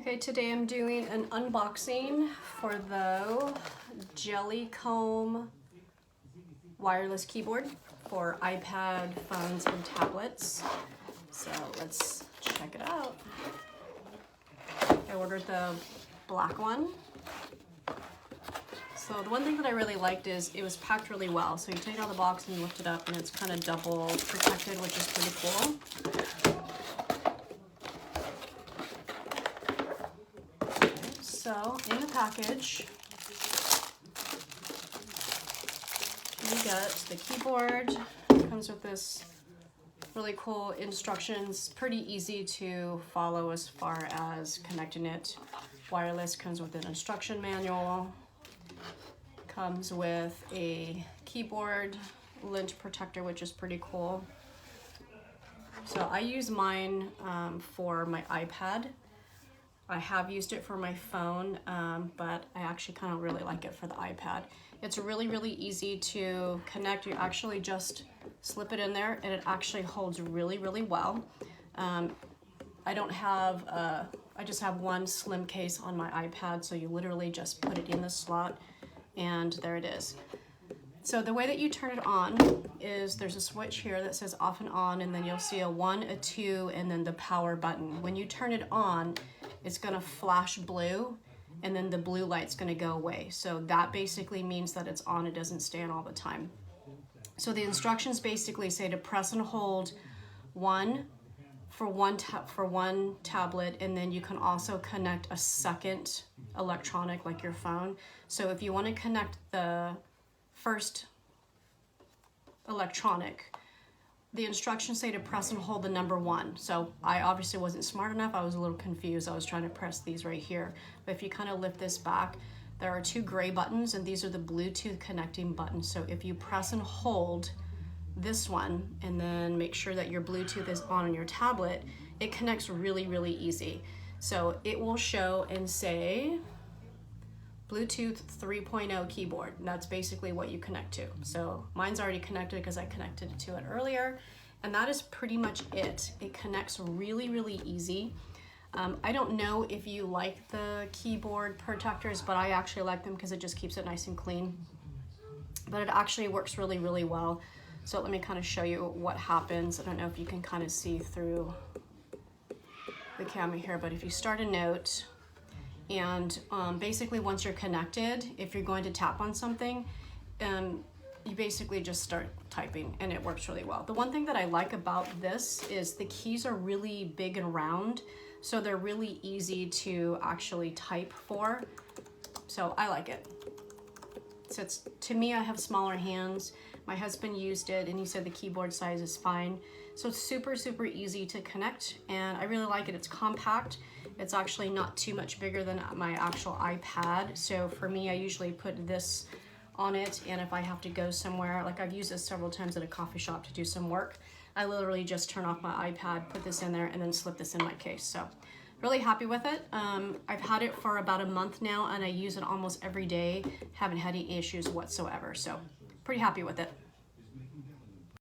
Okay, today I'm doing an unboxing for the Jellycomb wireless keyboard for iPad, phones, and tablets. So let's check it out. I ordered the black one. So the one thing that I really liked is it was packed really well. So you take it out of the box and you lift it up and it's kind of double protected, which is pretty cool. So in the package, you get the keyboard. It comes with this really cool instructions, pretty easy to follow as far as connecting it. Wireless comes with an instruction manual. Comes with a keyboard lint protector, which is pretty cool. So I use mine for my iPad. I have used it for my phone, but I actually kind of really like it for the iPad. It's really, really easy to connect. You actually just slip it in there and it actually holds really, really well. I just have one slim case on my iPad, so you literally just put it in the slot and there it is. So the way that you turn it on is there's a switch here that says off and on, and then you'll see a 1, a 2, and then the power button. When you turn it on, it's gonna flash blue, and then the blue light's gonna go away. So that basically means that it's on, it doesn't stay on all the time. So the instructions basically say to press and hold 1 for one tablet, and then you can also connect a second electronic like your phone. So if you want to connect the first electronic, the instructions say to press and hold the number 1. So I obviously wasn't smart enough. I was a little confused. I was trying to press these right here. But if you kind of lift this back, there are 2 gray buttons, and these are the Bluetooth connecting buttons. So if you press and hold this one and then make sure that your Bluetooth is on your tablet, it connects really, really easy. So it will show and say Bluetooth 3.0 keyboard. And that's basically what you connect to. So mine's already connected because I connected to it earlier. And that is pretty much it. It connects really, really easy. I don't know if you like the keyboard protectors, but I actually like them because it just keeps it nice and clean. But it actually works really, really well. So let me kind of show you what happens. I don't know if you can kind of see through the camera here, but if you start a note, and basically once you're connected, if you're going to tap on something, you basically just start typing and it works really well. The one thing that I like about this is the keys are really big and round, so they're really easy to actually type for. So I like it. So to me, I have smaller hands. My husband used it and he said the keyboard size is fine. So it's super, super easy to connect and I really like it. It's compact. It's actually not too much bigger than my actual iPad. So for me, I usually put this on it, and if I have to go somewhere, like I've used this several times at a coffee shop to do some work, I literally just turn off my iPad, put this in there, and then slip this in my case. So really happy with it. I've had it for about a month now and I use it almost every day. Haven't had any issues whatsoever. So pretty happy with it.